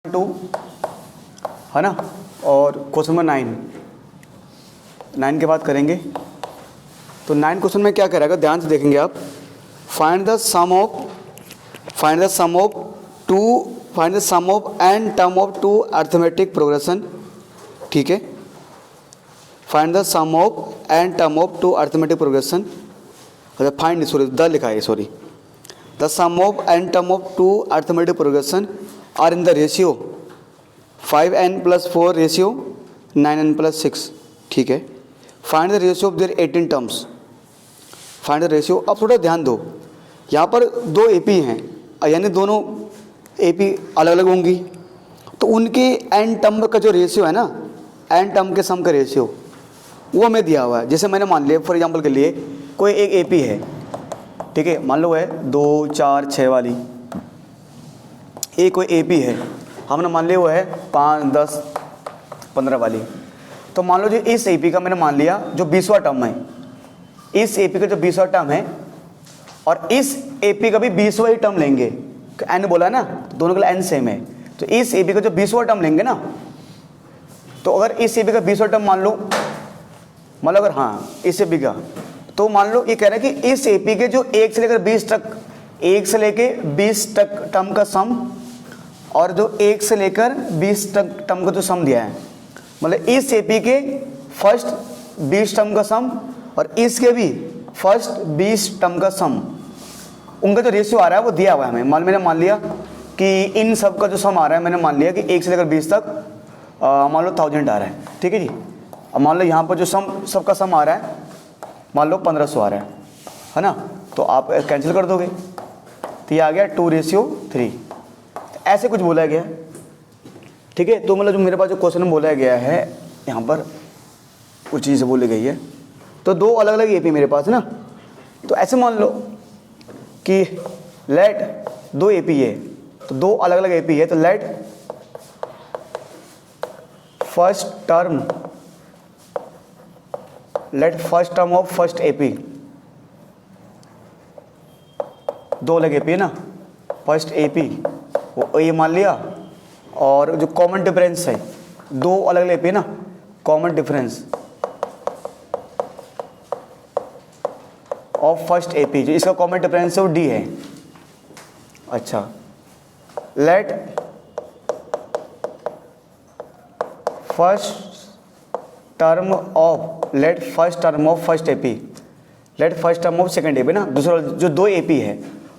2 है ना, और क्वेश्चन नंबर 9 के बाद करेंगे। तो 9 क्वेश्चन में क्या करेगा, ध्यान से देखेंगे आप। Find the sum of n term of two arithmetic progression. ठीक है, find the sum of n term of two arithmetic progression. अच्छा, फाइंड सॉरी द लिखा है, sorry. The sum of n term of two arithmetic progression are in the ratio 5n+4 ratio 9n+6। ठीक है, find the ratio of their 18 terms. Find the ratio. अब थोड़ा ध्यान दो, यहाँ पर दो एपी हैं, यानी दोनों एपी अलग अलग होंगी, तो उनके एन टर्म का जो रेशियो है ना, एन टर्म के सम का रेशियो वो हमें दिया हुआ है। जैसे मैंने मान लिया फॉर एग्जांपल के लिए कोई एक एपी है, ठीक है, मान लो है 2 4 6 वाली एक कोई एपी है, हमने मान लिया वो है 5 10 15 वाली। तो मान लो जो इस एपी का मैंने मान लिया जो 20वां टर्म है, इस एपी का जो 20वां टर्म है और इस एपी का भी 20वां ही टर्म लेंगे, एन बोला ना, तो दोनों का एन सेम है। तो इस एपी का जो 20वां टर्म लेंगे ना, तो अगर इस एपी का 20वां टर्म मान लो अगर हाँ इस एपी का, तो मान लो ये कह रहा है कि इस एपी के जो 1 से लेकर 20 तक, 1 से लेकर 20 तक टर्म का सम और जो 1 से लेकर 20 तक टर्म का जो सम दिया है, मतलब इस एपी के फर्स्ट 20 टर्म का सम और इसके भी फर्स्ट 20 टर्म का सम, उनका जो रेशियो आ रहा है वो दिया हुआ है हमें। मैंने मान लिया कि इन सब का जो सम आ रहा है, मैंने मान लिया कि 1 से लेकर 20 तक मान लो 1000 आ रहा है। ठीक है जी, अब मान लो यहाँ पर जो सबका सम आ रहा है मान लो 1500 आ रहा है ना, तो आप कैंसिल कर दोगे, तो ये आ गया 2:3। ऐसे कुछ बोला गया। ठीक है, तो मतलब जो मेरे पास जो क्वेश्चन बोला गया है यहाँ पर कुछ चीज़ बोली गई है, तो दो अलग अलग एपी मेरे पास है ना। तो ऐसे मान लो कि लेट दो एपी है, तो दो अलग अलग एपी है, तो let first term of first AP, दो अलग एपी है ना, फर्स्ट एपी वो ये मान लिया, और जो कॉमन डिफरेंस है, दो अलग अलग एपी है ना, common difference of first AP, जो इसका कॉमन डिफरेंस है वो डी है। अच्छा, let first term of first AP, let first term of second AP ना, दूसरा जो दो एपी है,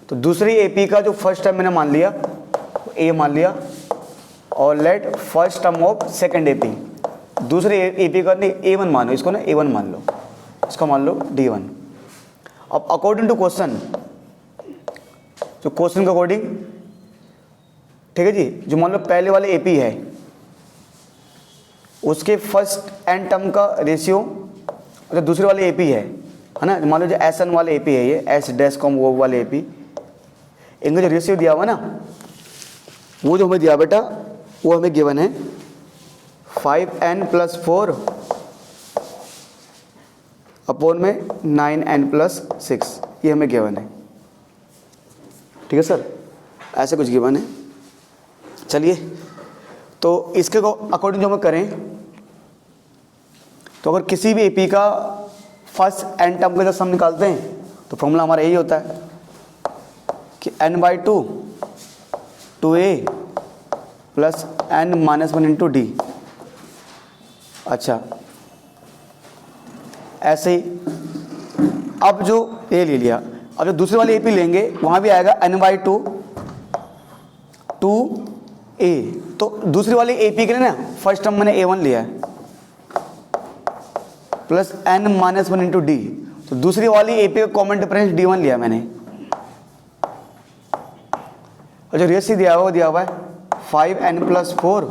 तो दूसरी एपी का जो फर्स्ट टर्म मैंने मान लिया ए मान लिया, और let first term of second AP, दूसरे एपी का नहीं A1 मानो, इसको ना A1 मान लो, इसको मान लो D1। अब अकॉर्डिंग टू क्वेश्चन, जो क्वेश्चन के अकॉर्डिंग, ठीक है जी, जो मान लो पहले वाले एपी है उसके फर्स्ट एन टर्म का रेशियो, जो दूसरे वाले एपी है ना, मान लो जो SN वाले एपी है, ये S' वो वाले एपी, इनका जो रेशियो दिया हुआ ना, वो जो हमें दिया बेटा वो हमें गिवन है 5n+4 अपॉन में 9n+6, ये हमें गिवन है। ठीक है सर, ऐसे कुछ गिवन है। चलिए, तो इसके अकॉर्डिंग जो हम करें, तो अगर किसी भी एपी का फर्स्ट एन टर्म का जब सम निकालते हैं तो फॉर्मूला हमारा यही होता है कि n/2 2a plus n-1 × d। अच्छा, ऐसे ही अब जो ए ले लिया, अब जो दूसरे वाले एपी लेंगे वहाँ भी आएगा n/2 2a, तो दूसरी वाली एपी के लिए ना फर्स्ट टर्म मैंने A1 लिया है प्लस n-1 × d, तो दूसरी वाली एपी का कॉमन डिफरेंस D1 लिया मैंने, और जो रेशियो दिया हुआ वो दिया हुआ है 5n+4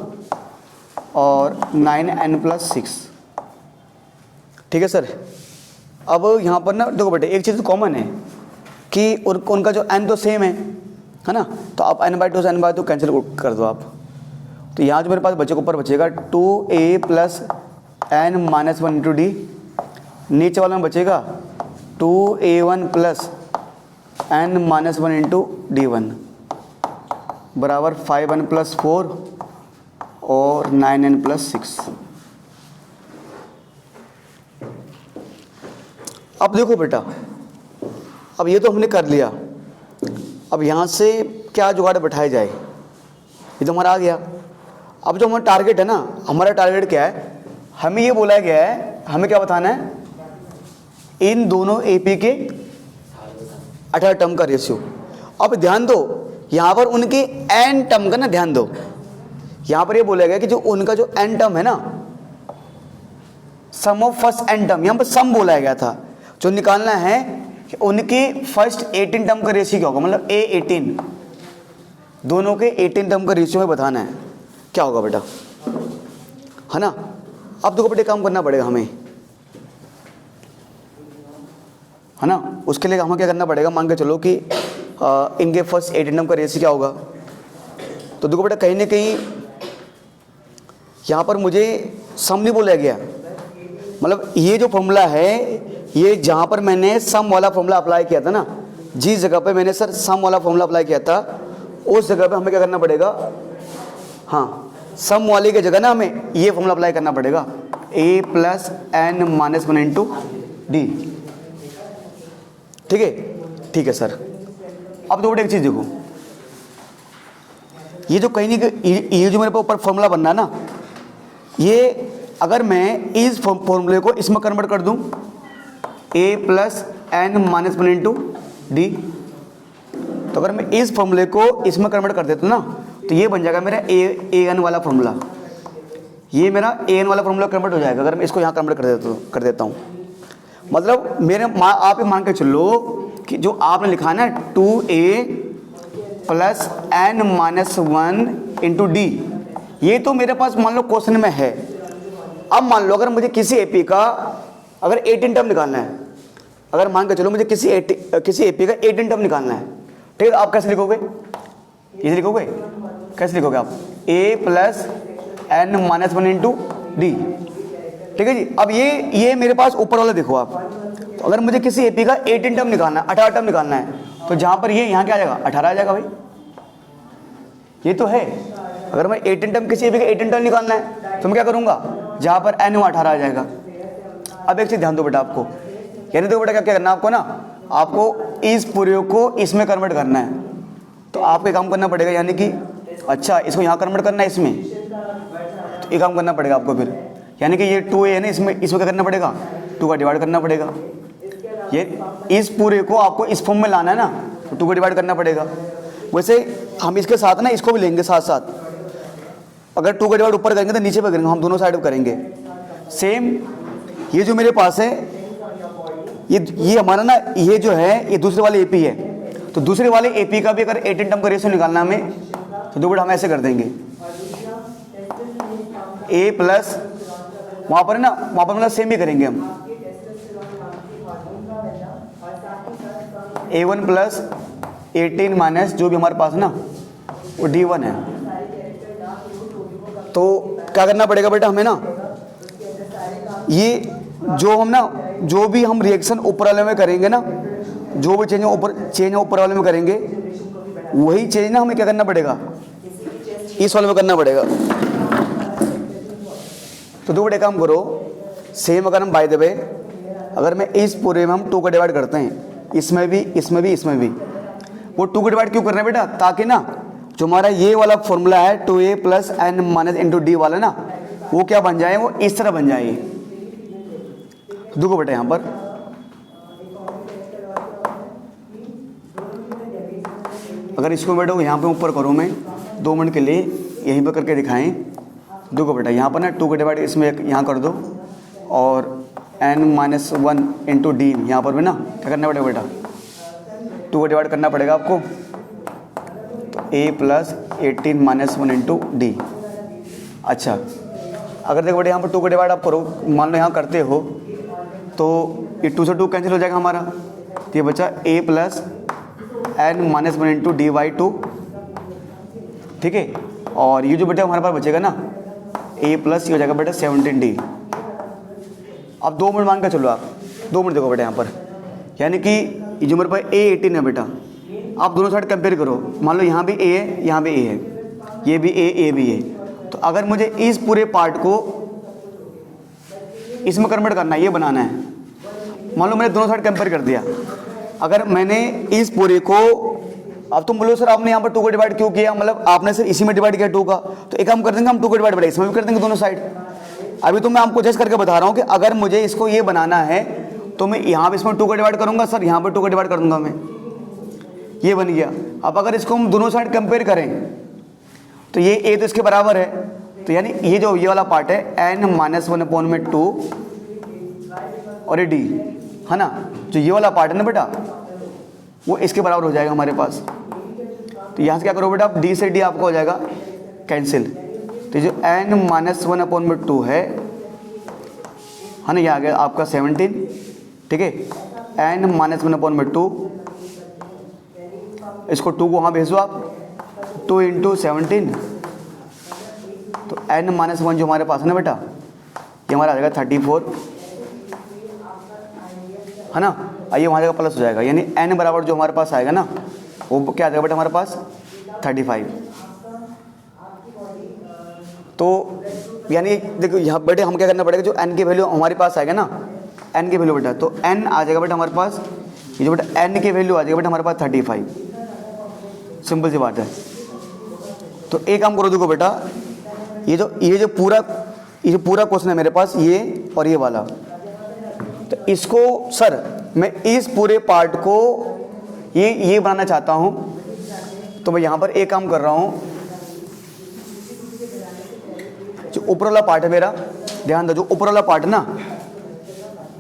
और 9n+6। ठीक है सर, अब यहाँ पर ना देखो बेटे एक चीज़ तो कॉमन है कि उनका जो n तो सेम है ना, तो आप n/2 से n/2 कैंसिल कर दो आप, तो यहाँ जो मेरे पास बच्चे को ऊपर बचेगा 2a प्लस n-1 × d, नीचे वाला में बचेगा 2a1 प्लस n-1 × d1 बराबर 5n+4 और 9n+6। अब देखो बेटा, अब ये तो हमने कर लिया, अब यहाँ से क्या जुगाड़ बैठाया जाए, ये तो हमारा आ गया। अब जो हमारा टारगेट है ना, हमारा टारगेट क्या है, हमें ये बोला गया है, हमें क्या बताना है, इन दोनों एपी के 18 टर्म का रेशियो। अब ध्यान दो, यहाँ पर उनके एन टर्म का ना ध्यान दो, यहाँ पर ये बोला गया कि जो उनका जो एन टर्म है ना, सम ऑफ फर्स्ट एन टर्म, यहाँ पर सम बोला गया था, जो निकालना है कि उनके फर्स्ट 18 टर्म का रेशियो क्या होगा, मतलब A18, दोनों के 18 टर्म का रेशियो में बताना है क्या होगा बेटा, है ना। अब देखो बेटे काम करना पड़ेगा हमें, है ना। उसके लिए हमें क्या करना पड़ेगा, मान के चलो कि इनके फर्स्ट 18 टर्म का रेशियो क्या होगा। तो देखो बेटा कहीं ना कहीं यहाँ पर मुझे सम नहीं बोला गया, मतलब ये जो फॉर्मूला है, ये जहाँ पर मैंने सम वाला फॉर्मूला अप्लाई किया था ना, जिस जगह पे मैंने सर सम वाला फॉर्मूला अप्लाई किया था, उस जगह पे हमें क्या करना पड़ेगा, हाँ सम वाले की जगह ना हमें ये फॉर्मूला अप्लाई करना पड़ेगा, A+n-1 × D। ठीक है, ठीक है सर। अब तो बेटा एक चीज़ देखो, ये जो कहीं नहीं, ये जो मेरे पास ऊपर फॉर्मूला बनना है ना, ये अगर मैं इस फॉर्मूले को इसमें कन्वर्ट कर दूं, A+n-1 × D, तो अगर मैं इस फॉर्मूले को इसमें कन्वर्ट कर देता हूं ना, तो ये बन जाएगा मेरा an वाला फॉर्मूला, ये मेरा an वाला फॉर्मूला कन्वर्ट हो जाएगा अगर मैं इसको यहाँ कन्वर्ट कर देता हूँ। मतलब मेरे आप ये मान के चलो कि जो आपने लिखा है ना 2A+n-1 × D, ये तो मेरे पास मान लो क्वेश्चन में है। अब मान लो अगर मुझे किसी एपी का अगर 18 टर्म निकालना है, अगर मान के चलो मुझे किसी एपी का 18 टर्म निकालना है, ठीक है, आप कैसे लिखोगे, ये लिखोगे, कैसे लिखोगे आप, A+n-1 × D, ठीक है जी। अब ये मेरे पास ऊपर वाला देखो आप, तो अगर मुझे किसी एपी का 18 टर्म निकालना है, 18 टर्म निकालना है, तो जहाँ पर ये यहाँ क्या आ जाएगा, 18 आ जाएगा भाई, ये तो है। अगर मैं 18 टर्म किसी एपी का 18 टर्म निकालना है तो मैं क्या करूँगा, जहाँ पर n 18 आ जाएगा। अब एक चीज़ ध्यान दो बेटा आपको, यानी देखो बेटा क्या करना है आपको ना, आपको इस पूरे को इसमें कन्वर्ट करना है, तो आपको काम करना पड़ेगा, यानी कि अच्छा इसको यहाँ कन्वर्ट करना है इसमें, तो ये काम करना पड़ेगा आपको फिर, यानी कि ये 2a है ना, इसमें क्या करना पड़ेगा, 2 का डिवाइड करना पड़ेगा। ये इस पूरे को आपको इस फॉर्म में लाना है ना, तो 2 का डिवाइड करना पड़ेगा। वैसे हम इसके साथ ना इसको भी लेंगे साथ साथ, अगर 2 का डिवाइड ऊपर करेंगे तो नीचे पे करेंगे, हम दोनों साइड करेंगे। सेम ये जो मेरे पास है, ये हमारा ना, ये जो है ये दूसरे वाले एपी है, तो दूसरे वाले एपी का भी अगर 18 टर्म का रेशियो निकालना हमें, तो दो बेटा हम ऐसे कर देंगे, A प्लस वहाँ पर ना, वहाँ पर मतलब सेम ही करेंगे हम, A1 + 18 जो भी हमारे पास ना वो D1 है। तो क्या करना पड़ेगा बेटा हमें ना, ये जो भी हम रिएक्शन ऊपर वाले में करेंगे ना, जो भी चेंज ऊपर वाले में करेंगे, वही चेंज ना हमें क्या करना पड़ेगा, इस वाले में करना पड़ेगा। तो दो बड़े काम करो, सेम अगर हम बाय द वे, अगर मैं इस पूरे में हम 2 का डिवाइड करते हैं, इसमें भी, वो 2 का डिवाइड क्यों कर रहे हैं बेटा, ताकि ना जो हमारा ये वाला फॉर्मूला है 2A+n- × D वाला ना, वो क्या बन जाए, वो इस तरह बन जाए। देखो बेटा यहाँ पर अगर इसको बेटा यहाँ पे ऊपर करूँ मैं 2 मिनट के लिए, यहीं पर करके दिखाएं। देखो बेटा यहाँ पर ना 2 का डिवाइड इसमें यहाँ कर दो, और n-1 × D यहाँ पर भी ना क्या करना पड़ेगा बेटा, 2 का डिवाइड करना पड़ेगा आपको, तो A+18-1 × D। अच्छा अगर देखो बेटा यहाँ पर 2 का डिवाइड आप करो, मान लो यहाँ करते हो, तो ये 2 से 2 कैंसिल हो जाएगा हमारा, तो ये बचा A+n-1 × D/2, ठीक है। और ये जो बेटा हमारे पास बचेगा ना, A प्लस ये हो जाएगा बेटा 17D। अब 2 मिनट मान कर चलो आप, 2 मिनट देखो बेटा यहाँ पर, यानी कि ये जो मेरे पास A18 है बेटा, आप दोनों साइड कंपेयर करो, मान लो यहाँ भी A है, यहाँ भी A है, ये भी A भी है, तो अगर मुझे इस पूरे पार्ट को इसमें कन्वर्ट करना है, ये बनाना है, मान लो मैंने दोनों साइड कंपेयर कर दिया। अगर मैंने इस पूरे को, अब तुम बोलो सर आपने यहाँ पर 2 को डिवाइड क्यों किया, मतलब आपने सिर्फ इसी में डिवाइड किया 2 का, तो एक काम कर देंगे हम 2 को डिवाइड बढ़ा इसमें भी कर देंगे दोनों साइड। अभी तो मैं आपको जस्ट करके बता रहा हूँ कि अगर मुझे इसको ये बनाना है तो मैं यहाँ पे इसमें 2 को डिवाइड करूँगा सर, यहाँ पर 2 को डिवाइड कर दूंगा मैं, ये बन गया। अब अगर इसको हम दोनों साइड कंपेयर करें तो ये a तो इसके बराबर है, तो यानी ये जो ये वाला पार्ट है n-1/2 और ये d है ना, जो ये वाला पार्ट है ना बेटा वो इसके बराबर हो जाएगा हमारे पास। तो यहाँ से क्या करो बेटा, आप d से d आपका हो जाएगा कैंसिल। तो जो n-1/2 है ना, ये आ गया आपका 17, ठीक है, n-1/2, इसको 2 को वहाँ भेज दो आप, 2 × 17, तो n-1 जो हमारे पास है ना बेटा, ये हमारा आ जाएगा 34, है ना, आइए वहाँ जाएगा प्लस हो जाएगा, यानी n बराबर जो हमारे पास आएगा ना वो क्या आ जाएगा बेटा हमारे पास 35। तो यानी देखो यहाँ बेटे हम क्या करना पड़ेगा, जो n की वैल्यू हमारे पास आएगा ना, n की वैल्यू बेटा, तो n आ जाएगा बेटा हमारे पास, ये जो बेटा n की वैल्यू आ जाएगा बेटा हमारे पास 35, सिंपल सी बात है। तो एक काम करो, देखो बेटा ये जो पूरा क्वेश्चन है मेरे पास, ये और ये वाला, तो इसको सर मैं इस पूरे पार्ट को ये बनाना चाहता हूँ, तो मैं यहाँ पर एक काम कर रहा हूँ, जो ऊपर वाला पार्ट है मेरा, ध्यान दो, जो ऊपर वाला पार्ट है ना,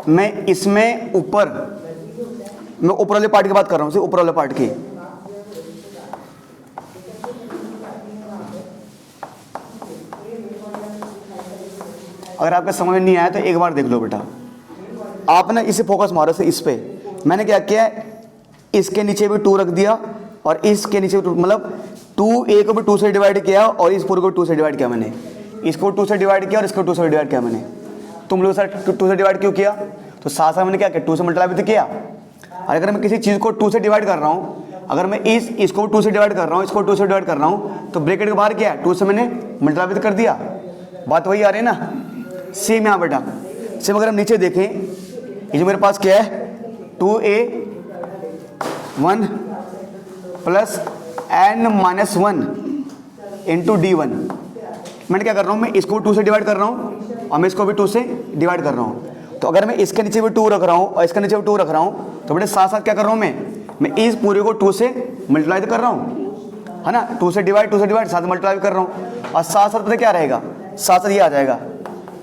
मैं इसमें ऊपर वाले पार्ट की बात कर रहा हूँ, सिर्फ ऊपर वाले पार्ट की। अगर आपका समझ में नहीं आया तो एक बार देख लो बेटा, आप ना इसे फोकस मारो से इस पे। मैंने क्या किया, इसके नीचे भी 2 रख दिया और इसके नीचे भी 2, मतलब 2a को भी 2 से डिवाइड किया और इस पूरे को 2 से डिवाइड किया मैंने, इसको 2 से डिवाइड किया और इसको 2 से डिवाइड किया मैंने। तुम लोग सर 2 से डिवाइड क्यों किया, तो साथ साथ मैंने क्या किया, 2 से मल्टीप्लाई भी तो किया। और अगर मैं किसी चीज़ को 2 से डिवाइड कर रहा हूँ, अगर मैं इसको 2 से डिवाइड कर रहा हूँ, इसको 2 से डिवाइड कर रहा हूँ, तो ब्रैकेट के बाहर क्या है, 2 से मैंने मल्टीप्लाई भी तो कर दिया। बात वही आ रही है ना, सेम यहाँ बेटा, सेम। अगर हम नीचे देखें, ये जो मेरे पास क्या है, 2a1 plus n-1 into d1। मैंने क्या कर रहा हूँ, मैं इसको 2 से डिवाइड कर रहा हूँ और मैं इसको भी 2 से डिवाइड कर रहा हूँ। तो अगर मैं इसके नीचे भी 2 रख रहा हूँ और इसके नीचे भी 2 रख रहा हूँ, तो बेटे साथ साथ क्या कर रहा हूँ, मैं इस पूरे को 2 से मल्टीप्लाई कर रहा हूँ, है ना, 2 से डिवाइड साथ मल्टीप्लाई कर रहा हूँ, और साथ साथ पता क्या रहेगा, साथ साथ ये आ जाएगा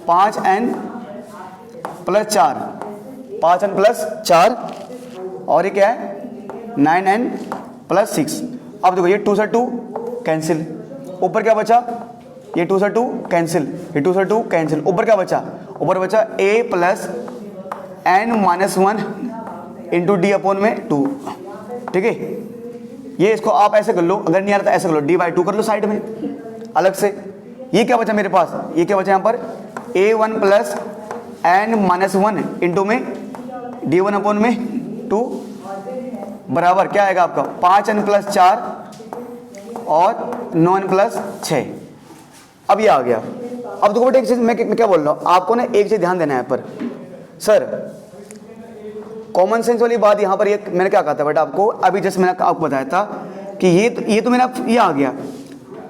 5n + 4, 5n + 4, और ये क्या है 9n + 6। अब देखो ये 2 से 2 कैंसिल, ऊपर क्या बचा, ये 2 से 2 कैंसिल, ये 2 से 2 कैंसिल, ऊपर क्या बचा, ऊपर बचा a + n-1 इंटू d/2, ठीक है। ये इसको आप ऐसे कर लो, अगर नहीं आ रहा तो ऐसे कर लो, d/2 कर लो साइड में अलग से। ये क्या बचा मेरे पास, ये क्या बचा यहाँ पर, a1 + n-1 इंटू में d/2 बराबर क्या आएगा आपका 5n + 4 और 9n + 6। अब ये आ गया। अब देखो बेटा एक चीज़ मैं क्या बोल रहा हूँ, आपको ना एक चीज़ ध्यान देना है पर, सर कॉमन सेंस वाली बात यहाँ पर, ये मैंने क्या कहा था बेटा आपको, अभी जस्ट मैंने आपको बताया था कि ये तो मेरा ये आ गया।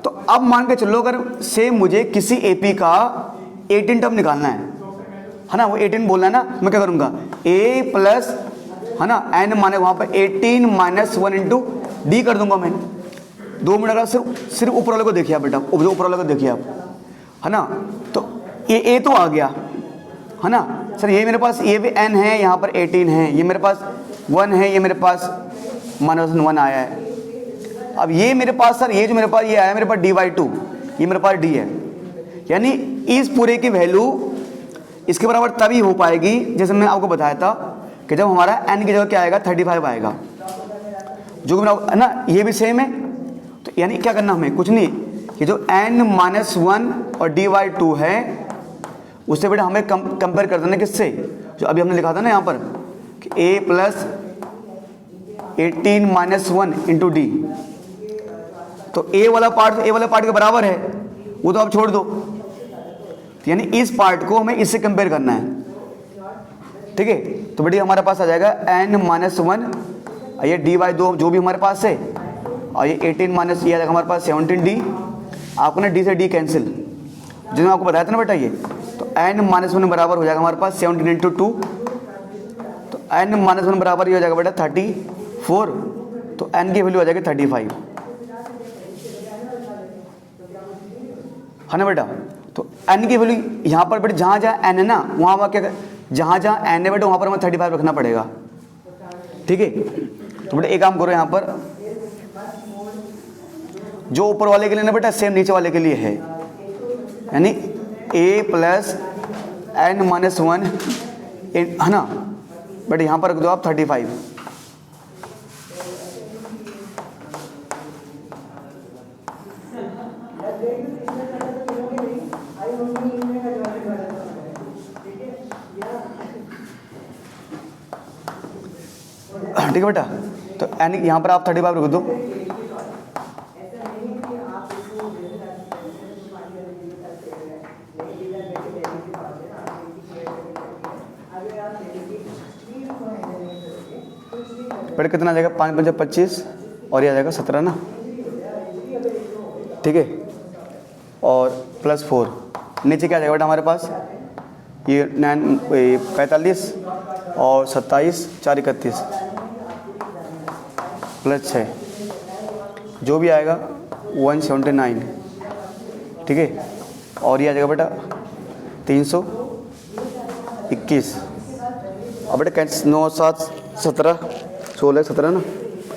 तो अब मान के चलो, अगर से मुझे किसी एपी का 18 टर्म निकालना है ना, वो 18 बोलना है ना, मैं क्या करूँगा, a प्लस है ना n माने वहाँ पर 18 - 1 इंटू डी कर दूंगा मैं। 2 मिनट का सिर्फ ऊपर वाले को देखिए आप बेटा, ऊपर वाले को देखिए आप, है ना। तो ये a तो आ गया, है ना सर, ये मेरे पास ये भी n है, यहाँ पर 18 है, ये मेरे पास 1 है, ये मेरे पास -1 आया है। अब ये मेरे पास सर, ये जो मेरे पास ये आया मेरे पास d/2, ये मेरे पास d है, यानी इस पूरे की वैल्यू इसके बराबर तभी हो पाएगी जैसे मैं आपको बताया था कि जब हमारा n की जगह क्या आएगा 35 आएगा, जो कि मेरा है ना, ये भी सेम है। तो यानी क्या करना हमें, कुछ नहीं, ये जो n-1 और d/2 है उससे बेटा हमें कंपेयर कर देना किससे, जो अभी हमने लिखा था ना यहाँ पर कि a + 18 - 1 इंटू डी। तो a वाला पार्ट के बराबर है, वो तो आप छोड़ दो, यानी इस पार्ट को हमें इससे कंपेयर करना है, ठीक है। तो बेटी हमारे पास आ जाएगा n-1, ये d/2 जो भी हमारे पास है, और ये 18 माइनस ये आ जाएगा हमारे पास 17d। आपको ना d से d कैंसिल, जो मैं आपको बताया था ना बेटा, ये तो n-1 बराबर हो जाएगा हमारे पास 17 × 2, तो n-1 बराबर ये हो जाएगा बेटा 34, तो n की वैल्यू आ जाएगी 35, है ना बेटा। तो n की वैल्यू यहाँ पर बेटा जहाँ जहाँ n है ना वहाँ क्या, जहाँ जहाँ n है बेटा वहाँ पर हमें 35 रखना पड़ेगा, ठीक है। तो बेटा एक काम करो, यहाँ पर जो ऊपर वाले के लिए ना बेटा सेम नीचे वाले के लिए है, यानी a + n-1 है ना बेटा, यहाँ पर रख दो आप 35, ठीक है बेटा। तो n यहाँ पर आप 35 रख दो, बेटा कितना आ जाएगा 5 × 5 = 25 और ये आ जाएगा 17 ना, ठीक है। और +4 नीचे क्या आ जाएगा बेटा हमारे पास, ये 45 और 27 4 31 +6 जो भी आएगा 179, ठीक है। और ये आ जाएगा बेटा 321, और बेटा कैंसिल 9 7 17 16 17 ना,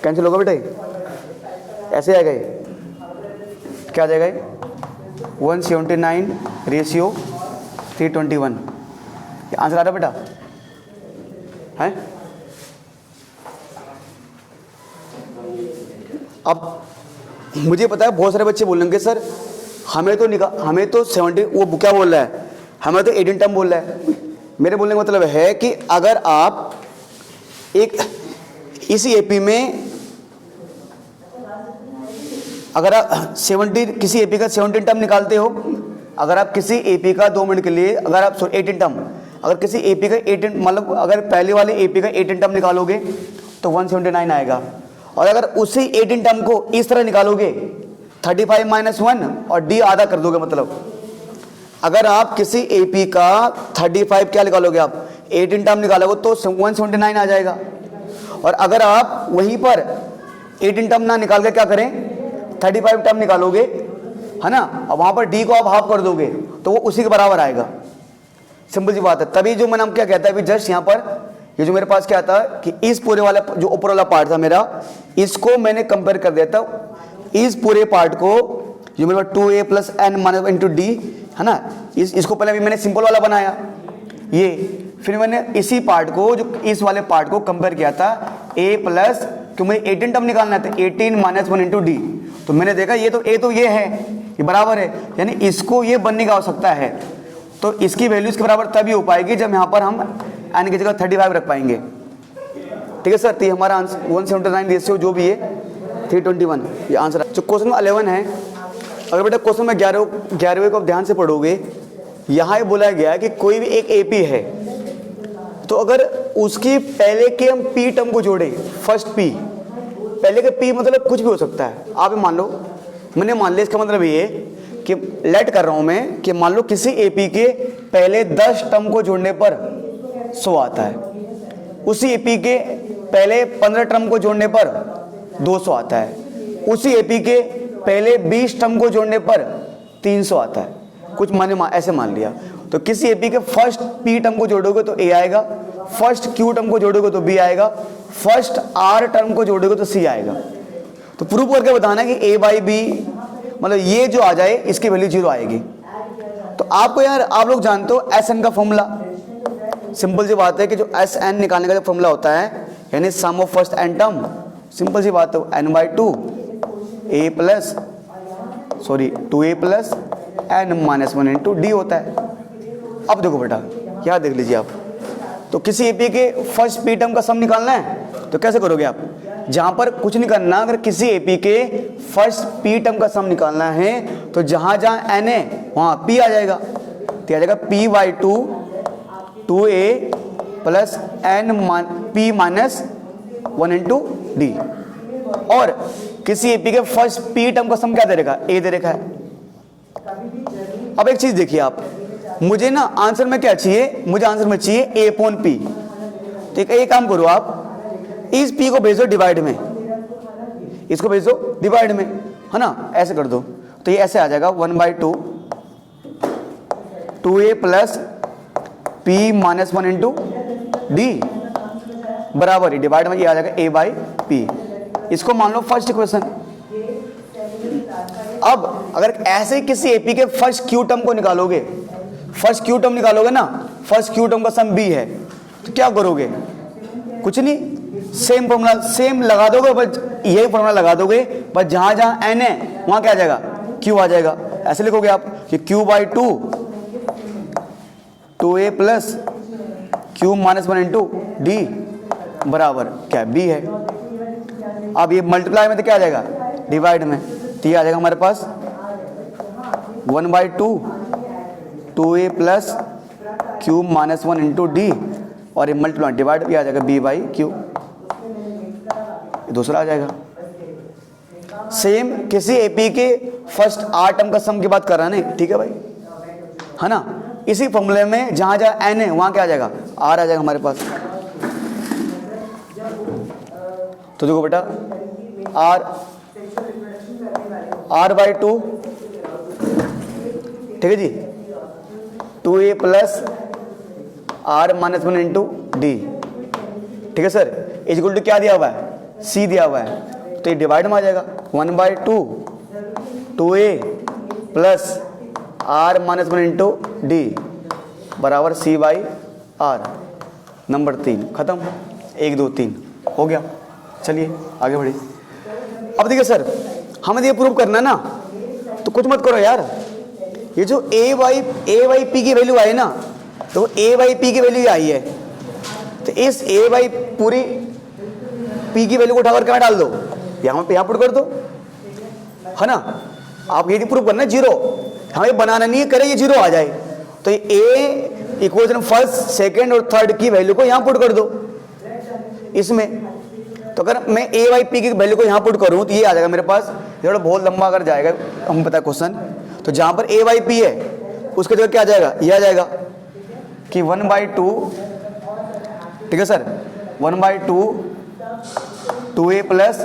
कैंसिल होगा बेटा, ऐसे आएगा ये, क्या आ जाएगा ये 179/321, ये आंसर आ रहा बेटा है। अब मुझे पता है बहुत सारे बच्चे बोलेंगे सर हमें तो 70 वो क्या बोल रहा है, हमें तो 18 टर्म बोल रहा है। मेरे बोलने का मतलब है कि अगर आप एक इसी एपी में अगर आप 70 किसी एपी का 17 टर्म निकालते हो, अगर आप किसी एपी का 2 मिनट के लिए अगर आप 18 टर्म, अगर किसी एपी का 18 मतलब अगर पहले वाले एपी का 18 टर्म निकालोगे तो 179 आएगा, और अगर उसी 18 टर्म को इस तरह निकालोगे 35 - 1 और d आधा कर दोगे, मतलब अगर आप किसी एपी का 35 क्या निकालोगे, आप 18 टर्म निकालोगे तो 179 आ जाएगा। और अगर आप वहीं पर 18 टर्म ना निकाल के क्या करें 35 टर्म निकालोगे, है ना, अब वहाँ पर d को आप हाफ कर दोगे तो वो उसी के बराबर आएगा। सिंपल सी बात है। तभी जो मैंने क्या कहता है अभी जस्ट यहाँ पर ये जो मेरे पास क्या था कि इस पूरे वाला जो ऊपर वाला पार्ट था मेरा, इसको मैंने कंपेयर कर देता इस पूरे पार्ट को, जो मेरे पास 2a + n - × d है ना, इसको पहले भी मैंने सिंपल वाला बनाया ये, फिर मैंने इसी पार्ट को जो इस वाले पार्ट को कंपेयर किया था a प्लस, क्यों मुझे 18 टर्म निकालना था 18 - 1 × d, तो मैंने देखा ये तो a तो ये है, ये बराबर है, यानी इसको ये बनने की आवश्यकता है, तो इसकी वैल्यू इसके बराबर तभी हो पाएगी जब यहाँ पर हम n की जगह 35 रख पाएंगे, ठीक है सर। तो ये हमारा आंसर 179 रेशियो जो भी है 321 ये आंसर है। जो क्वेश्चन 11 है, अगर बेटा क्वेश्चन में 11वें को आप ध्यान से पढ़ोगे, यहाँ ये बोला गया है कि कोई भी एक एपी है, तो अगर उसकी पहले के हम पी टर्म को जोड़े, फर्स्ट पी, पहले के पी मतलब कुछ भी हो सकता है, आप मान लो मैंने मान लिया, इसका मतलब ये कि लेट कर रहा हूँ मैं कि मान लो किसी एपी के पहले 10 टर्म को जोड़ने पर 100 आता है, उसी एपी के पहले 15 टर्म को जोड़ने पर 200 आता है, उसी एपी के पहले 20 टर्म को जोड़ने पर 300 आता है, कुछ मैंने ऐसे मान लिया। तो किसी एपी के फर्स्ट पी टर्म को जोड़ोगे तो ए आएगा, फर्स्ट क्यू टर्म को जोड़ोगे तो बी आएगा, फर्स्ट आर टर्म को जोड़ोगे तो सी आएगा। तो प्रूव करके बताना कि a/b मतलब ये जो आ जाए इसकी वैल्यू 0 आएगी। तो आपको यार आप लोग जानते हो Sn का फॉर्मूला, सिंपल सी बात है कि जो Sn निकालने का जो फॉर्मूला होता है यानी sum of first n term, simple सी बात है n/2 2a + n - 1 × d होता है। अब देखो बेटा यहाँ देख लीजिए आप, तो किसी एपी के फर्स्ट पी टर्म का सम निकालना है तो कैसे करोगे आप, जहां पर कुछ नहीं करना, अगर किसी एपी के फर्स्ट पी टर्म का सम निकालना है तो जहां जहां एन है वहां पी आ जाएगा, तो आ जाएगा p by two 2a plus n p minus 1 into d. और किसी एपी के फर्स्ट पी टर्म का सम क्या दे रखा है, ए दे रखा है। अब एक चीज देखिए आप, मुझे ना आंसर में क्या चाहिए, मुझे आंसर में चाहिए ए अपॉन पी। तो एक काम करो आप, इस पी को भेजो डिवाइड में, इसको भेजो डिवाइड में, है ना, ऐसे कर दो। तो ये ऐसे आ जाएगा 1/2 2a plus P minus 1 into d बराबर ही डिवाइड में ये आ जाएगा a बाई पी। इसको मान लो फर्स्ट इक्वेशन। अब अगर ऐसे किसी एपी के फर्स्ट क्यू टर्म को निकालोगे, फर्स्ट क्यू टर्म निकालोगे ना, फर्स्ट क्यू टर्म का सम बी है, तो क्या करोगे, कुछ नहीं, सेम फॉर्मूला सेम लगा दोगे, बस यही फॉर्मूला लगा दोगे, बस जहां जहां एन है वहां क्या आ जाएगा, क्यू आ जाएगा। ऐसे लिखोगे आप कि Q by two 2a plus Q minus 1 into d बराबर क्या बी है। अब ये मल्टीप्लाई में तो क्या आ जाएगा, डिवाइड में, तो ये आ जाएगा हमारे पास 1/2 2a plus Q minus 1 into d, और ये मल्टीप्लाई डिवाइड भी आ जाएगा b बाई क्यू, दूसरा आ जाएगा। सेम किसी एपी के फर्स्ट आर टर्म का सम की बात कर रहा है ना, ठीक है भाई, है ना। इसी फॉर्मूले में जहां जहां एन है वहां क्या आ जाएगा, आर आ जाएगा हमारे पास। तो देखो बेटा, आर बाई टू, ठीक है जी, 2a plus r minus 1 into d, ठीक है सर, इक्वल टू क्या दिया हुआ है, सी दिया हुआ है, तो ये डिवाइड में आ जाएगा 1/2 2a plus r minus 1 into d बराबर सी बाई आर। नंबर 3 खत्म, 1 2 3 हो गया। चलिए आगे बढ़िए। अब देखिए सर, हमें ये प्रूव करना ना, तो कुछ मत करो यार, ये जो ए बाई पी की वैल्यू आई ना, तो ए बाई पी की वैल्यू आई है, तो इस ए बाई पूरी पी की वैल्यू को उठाकर कहाँ डाल दो, यहाँ पे, यहाँ पुट कर दो, है ना। आप ये प्रूव करना जीरो, हमें बनाना नहीं है, करे ये जीरो आ जाए, तो ए इक्वेशन फर्स्ट सेकंड और थर्ड की वैल्यू को यहाँ पुट कर दो इसमें। तो अगर मैं ए बाई पी की वैल्यू को यहाँ पुट करूँ तो ये आ जाएगा मेरे पास, थोड़ा बहुत लंबा अगर जाएगा, हमें पता है क्वेश्चन, तो जहाँ पर ए बाई पी है उसके जगह क्या आ जाएगा, ये आ जाएगा कि 1/2, ठीक है sir, 1/2 2a plus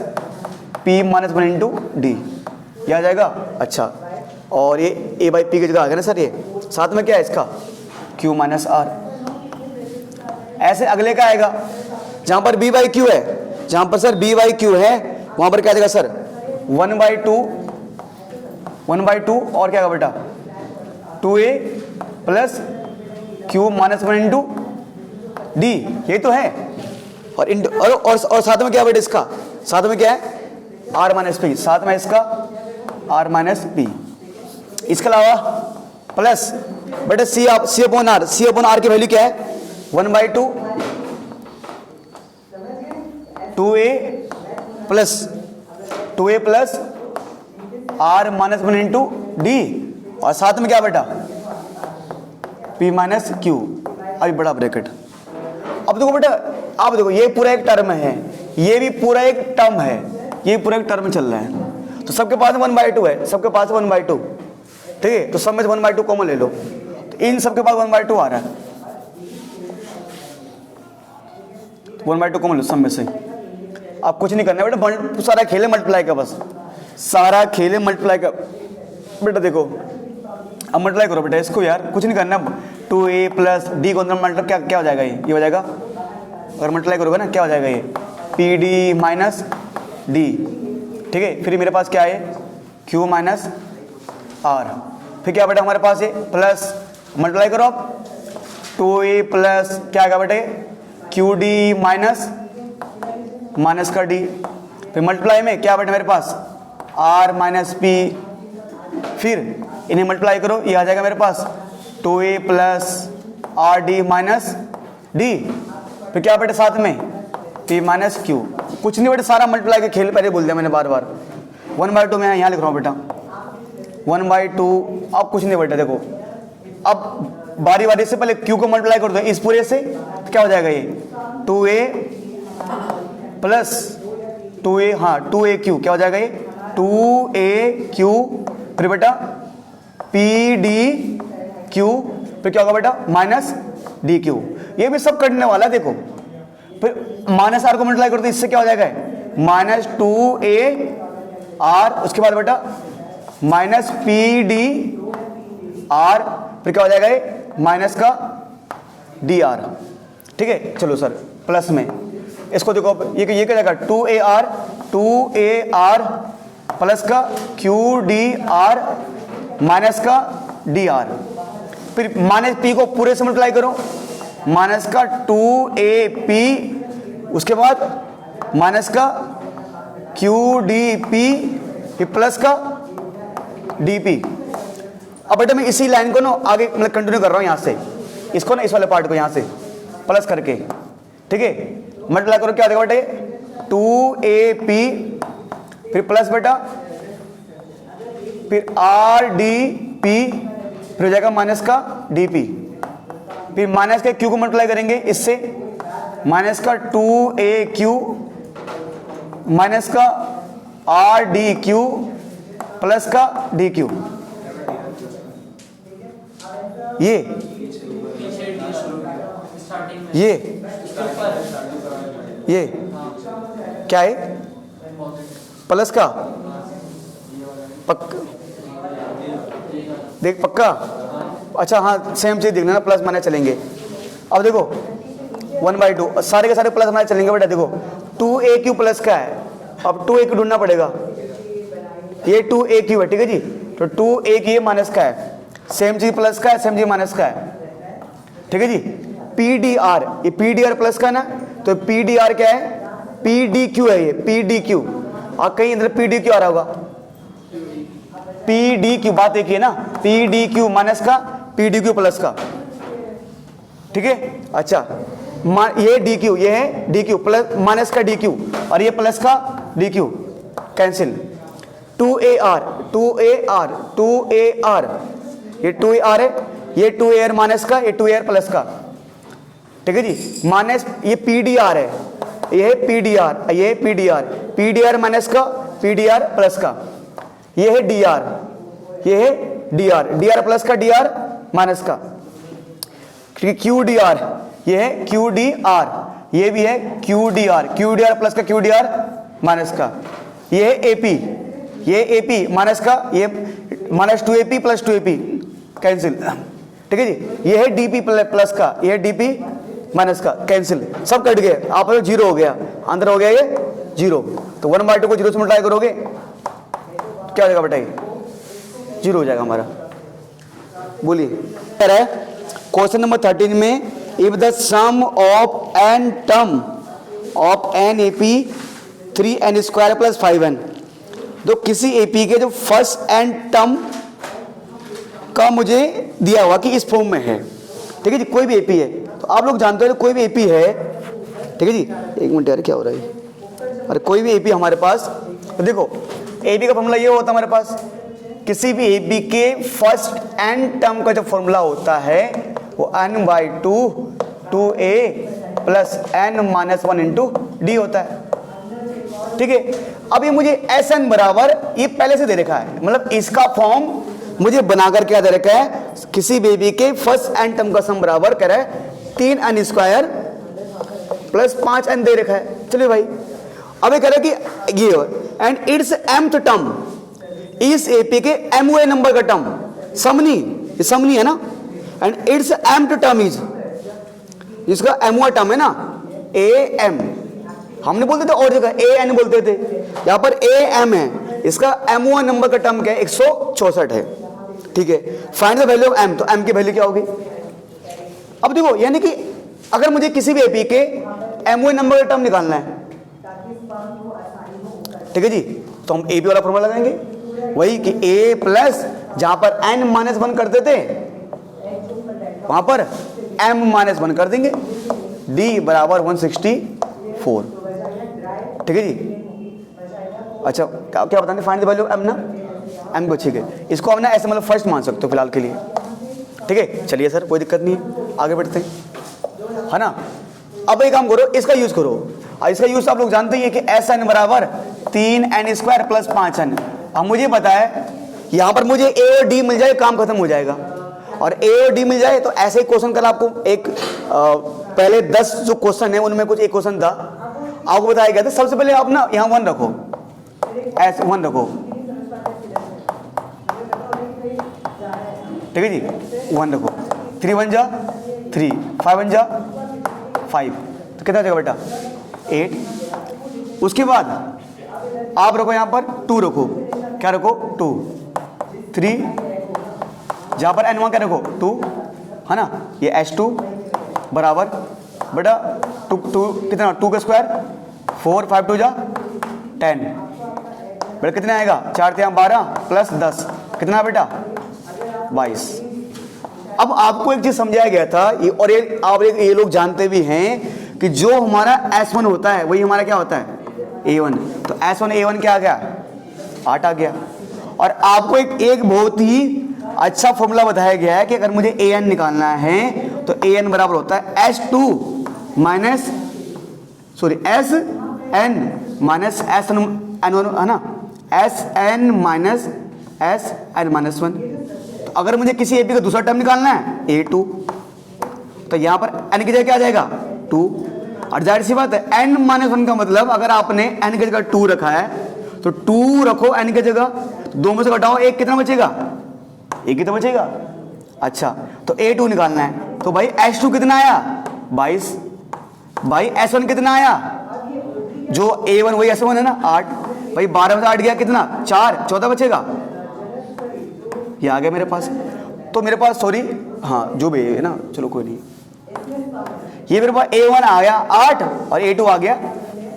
P minus 1 into D, ये आ जाएगा। अच्छा, और ये a बाई पी की जगह आ गया ना सर, ये साथ में क्या है इसका q माइनस आर। ऐसे अगले का आएगा जहां पर b बाई क्यू है, जहां पर सर b बाई क्यू है वहां पर क्या आ जाएगा सर 1/2 और क्या होगा बेटा 2a plus q minus 1 into D, ये तो है, और साथ में क्या है बेटा, इसका साथ में क्या है r माइनस पी, साथ में इसका r माइनस पी, इसके अलावा प्लस बेटा सी अपॉन आर की वैल्यू क्या है 1/2 2a plus r minus 1 into d, और साथ में क्या बेटा p माइनस क्यू, अभी बड़ा ब्रैकेट। अब देखो बेटा, आप देखो ये पूरा एक टर्म है, ये भी पूरा एक टर्म है, ये पूरा एक टर्म चल रहा है, तो सबके पास 1/2 है, सबके पास 1/2, ठीक है, तो सब में 1/2 कॉमन ले लो, तो इन सबके पास 1/2 आ रहा है, 1/2 कॉमन लो सब में से। आप कुछ नहीं करना बेटा, सारा खेले मल्टीप्लाई का, बस सारा खेले मल्टीप्लाई का बेटा। देखो अब मल्टीप्लाई करो बेटा इसको यार, कुछ नहीं करना, 2a प्लस डी को अंदर मल्टीप्लाई क्या हो जाएगा, ये हो जाएगा, अगर मल्टीप्लाई करोगे ना क्या हो जाएगा, ये पी डी माइनस डी, ठीक है। फिर मेरे पास क्या है q माइनस आर, फिर क्या बेटा हमारे पास है प्लस, मल्टीप्लाई करो आप 2a प्लस क्या आएगा बेटे क्यू डी माइनस का डी, फिर मल्टीप्लाई में क्या बेटा मेरे पास r माइनस पी, फिर इन्हें मल्टीप्लाई करो, ये आ जाएगा मेरे पास 2a plus R D minus D, फिर क्या बेटा साथ में p माइनस क्यू, कुछ नहीं बेटा, सारा मल्टीप्लाई के खेल पहले बोल दिया मैंने बार बार। 1/2 मैं यहाँ लिख रहा हूँ बेटा, 1/2। अब कुछ नहीं बेटा, देखो अब बारी बारी से पहले q को मल्टीप्लाई कर दो इस पूरे से, तो क्या हो जाएगा ये 2a प्लस 2a, हाँ 2aq, क्या हो जाएगा ये 2aq, फिर बेटा pdq, फिर क्या होगा बेटा माइनस dq। ये भी सब करने वाला है देखो। फिर माइनस r को मल्टीप्लाई कर दो इससे, क्या हो जाएगा माइनस 2ar, उसके बाद बेटा माइनस pdr, फिर क्या हो जाएगा ये माइनस का dr। ठीक है, चलो सर प्लस में इसको देखो, ये क्या जाएगा 2ar प्लस का qdr माइनस का dr। फिर माइनस p को पूरे से मल्टीप्लाई करो, माइनस का 2ap, उसके बाद माइनस का qdp, फिर प्लस का dp। अब बेटा मैं इसी लाइन को ना आगे मतलब कंटिन्यू कर रहा हूं, यहां से इसको ना, इस वाले पार्ट को यहां से प्लस करके, ठीक है मल्टीप्लाई करो, क्या देगा बेटा 2ap, फिर प्लस बेटा फिर rdp, फिर हो जाएगा माइनस का dp, फिर माइनस के q को मल्टीप्लाई करेंगे इससे, माइनस का 2aq माइनस का rdq प्लस का dq। ये क्या है प्लस का, देख पक्का, अच्छा हाँ सेम चीज देखना ना, प्लस माइनस चलेंगे। अब देखो 1/2 सारे के सारे प्लस माइनस चलेंगे बेटा। देखो 2aq प्लस का है, अब 2aq ढूंढना पड़ेगा, ये 2aq है ठीक है जी, तो 2aq ये माइनस का है, सेम चीज प्लस का है, सेम चीज माइनस का है, ठीक है जी। pdr, ये pdr प्लस का ना, तो pdr क्या है pdq है, ये pdq, और कहीं अंदर pdq आ रहा होगा, pdq बात एक ही है ना, pdq माइनस का pdq प्लस का, ठीक है। अच्छा ये dq, ये है dq प्लस माइनस का dq, और ये प्लस का dq, कैंसिल। 2ar ये 2ar है, ये 2ar माइनस का, ये 2ar प्लस का, ठीक है जी। माइनस ये pdr है, ये है pdr, ये है pdr माइनस का, pdr प्लस का, ये है dr, ये है dr प्लस का, dr माइनस का, qdr, ये है qdr, ये भी है qdr प्लस का, qdr माइनस का, ये है ap, ये ap माइनस का, ये minus 2ap plus 2ap, cancel, ठीक है जी। ये है dp प्लस का, ये है dp माइनस का, कैंसिल, सब कट गए, आप जीरो हो गया, अंदर हो गया ये जीरो, तो 1/2 को जीरो से मल्टीप्लाई करोगे क्या हो जाएगा बेटा, ये जीरो हो जाएगा हमारा। बोलिए क्वेश्चन नंबर 13 में, if the sum of n term of n ap 3n² plus 5n, तो किसी ap के जो फर्स्ट n टर्म का मुझे दिया हुआ कि इस फॉर्म में है, ठीक है जी। कोई भी ap है, तो आप लोग जानते हो कोई भी ap है, ठीक है जी। एक मिनट यार क्या हो रहा है, अरे कोई भी ap हमारे पास, तो देखो ap का फॉर्मूला ये होता है हमारे पास, किसी भी ap के फर्स्ट n टर्म का जो फॉर्मूला होता है वो n/2 2a plus n-1 into D होता है, ठीक है। अब ये मुझे Sn बराबर, ये पहले से दे रखा है, मतलब इसका फॉर्म मुझे बनाकर क्या दे रखा है, किसी बेबी के फर्स्ट n टर्म का सम बराबर कह रहा है 3n² प्लस 5n दे रखा है। चलिए भाई, अब ये कह रहा है कि ये एंड इट्स mth टर्म इस एपी के MOA नंबर का टर्म, समनी, ये समनी है ना, and it's mth term is, इसका MOA टर्म है ना AM, हमने बोलते थे और जगह AN बोलते थे, यहां पर AM है, इसका MOA नंबर का टर्म क्या है 164 है, ठीक है। Find the value of m, तो m की वैल्यू क्या होगी। अब देखो यानी कि अगर मुझे किसी भी एपी के MOA नंबर का टर्म निकालना है, ठीक है जी, तो हम AP वाला फॉर्मूला लगाएंगे, वही कि A प्लस जहां पर n-1 करते थे वहां पर m-1 कर देंगे, D बराबर 164, ठीक है जी। अच्छा क्या क्या बताएंगे, फाइंड द वैल्यू एम ना, एम को, ठीक है। इसको हम ना ऐसे मतलब फर्स्ट मान सकते हो फिलहाल के लिए, ठीक है। चलिए सर कोई दिक्कत नहीं है, आगे बढ़ते हैं, है ना। अब एक काम करो, इसका यूज करो। इसका यूज आप लोग जानते ही है कि एस एन बराबर 3n स्क्वायर प्लस 5n। अब मुझे पता है यहाँ पर मुझे ए और डी मिल जाए काम खत्म हो जाएगा, और ए और डी मिल जाए तो ऐसे ही क्वेश्चन कल आपको एक पहले 10 जो क्वेश्चन है उनमें कुछ एक क्वेश्चन था आपको बताया गया था। सबसे पहले आप ना यहाँ 1 रखो, एस 1 रखो, ठीक है जी, 1 रखो। 3 1 जा 3, 5 1 जा 5, तो कितना जाएगा बेटा 8। उसके बाद आप रखो यहाँ पर 2 रखो, क्या रखो 2, 3, जहाँ पर n1 क्या रखो 2, है ना। ये h2 बराबर बेटा 2 कितना 2 का स्क्वायर 4, 5 2 जा 10, बेटा कितना आएगा 4 3 12 प्लस 10 कितना बेटा 22। अब आपको एक चीज समझाया गया था ये, और ये लोग जानते भी हैं कि जो हमारा S1 होता है वही हमारा क्या होता है A1। तो S1 A1 क्या आ गया 8 आ गया। और आपको एक बहुत ही अच्छा फॉर्मूला बताया गया है कि अगर मुझे AN निकालना है तो AN बराबर होता है S2 minus SN minus SN1, है ना, SN माइनस SN माइनस 1। तो अगर मुझे किसी एपी का दूसरा टर्म निकालना है A2, तो यहां पर n की जगह क्या आ जाएगा 2। और जाहिर सी बात है n माइनस 1 का मतलब अगर आपने n की जगह 2 रखा है तो 2 रखो n की जगह, तो 2 में से घटाओ 1, कितना बचेगा 1 ही तो बचेगा। अच्छा तो A2 निकालना है, तो भाई H2 कितना आया 22, भाई S1 कितना आया जो A1 वही S1 है ना 8, भाई 12 में से 8 गया कितना 4, 14 बचेगा, ये आ गया मेरे पास। तो मेरे पास सॉरी हाँ जो भी है ना, चलो कोई नहीं, ये मेरे पास A1 आ गया 8 और A2 आ गया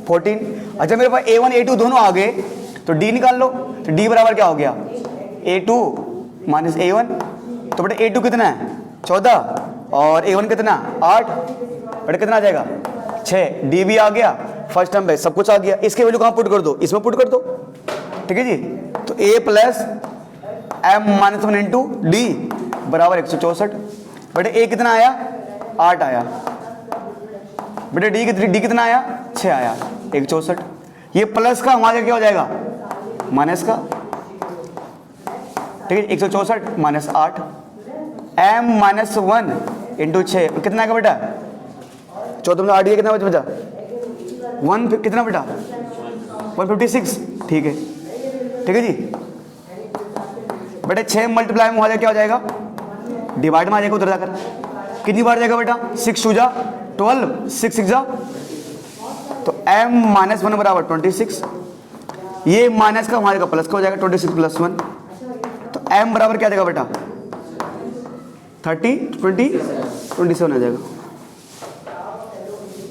14। अच्छा मेरे पास A1 A2 दोनों आ गए तो D निकाल लो, तो D बराबर क्या हो गया A2 माइनस A1। तो बेटा A2 कितना है 14 और A1 कितना 8, बेटा कितना आ जाएगा 6, D भी आ गया, फर्स्ट टर्म पे सब कुछ आ गया। इसके वैल्यू कहाँ पुट कर दो, इसमें पुट कर दो, ठीक है जी। तो A plus M minus 1 into D बराबर 164। बेटा A कितना आया 8 आया, बेटा D कितना आया 6 आया 164। ये प्लस का हमारा क्या हो जाएगा माइनस का, ठीक है 164 माइनस 8, M माइनस 1 इंटू 6 कितना आएगा बेटा 14 में 8 कितना बचा 1 कितना बेटा 156, ठीक है जी। बेटा 6 मल्टीप्लाई में क्या हो जाएगा डिवाइड में आ जाएगा उधर जाकर, कितनी बार जाएगा बेटा 6 2 जा 12, 6 6 जा, तो M माइनस 1 बराबर 26, ये माइनस का हमारे का प्लस का हो जाएगा 26 प्लस 1, तो M बराबर क्या जाएगा बेटा 30 20 27 आ जाएगा।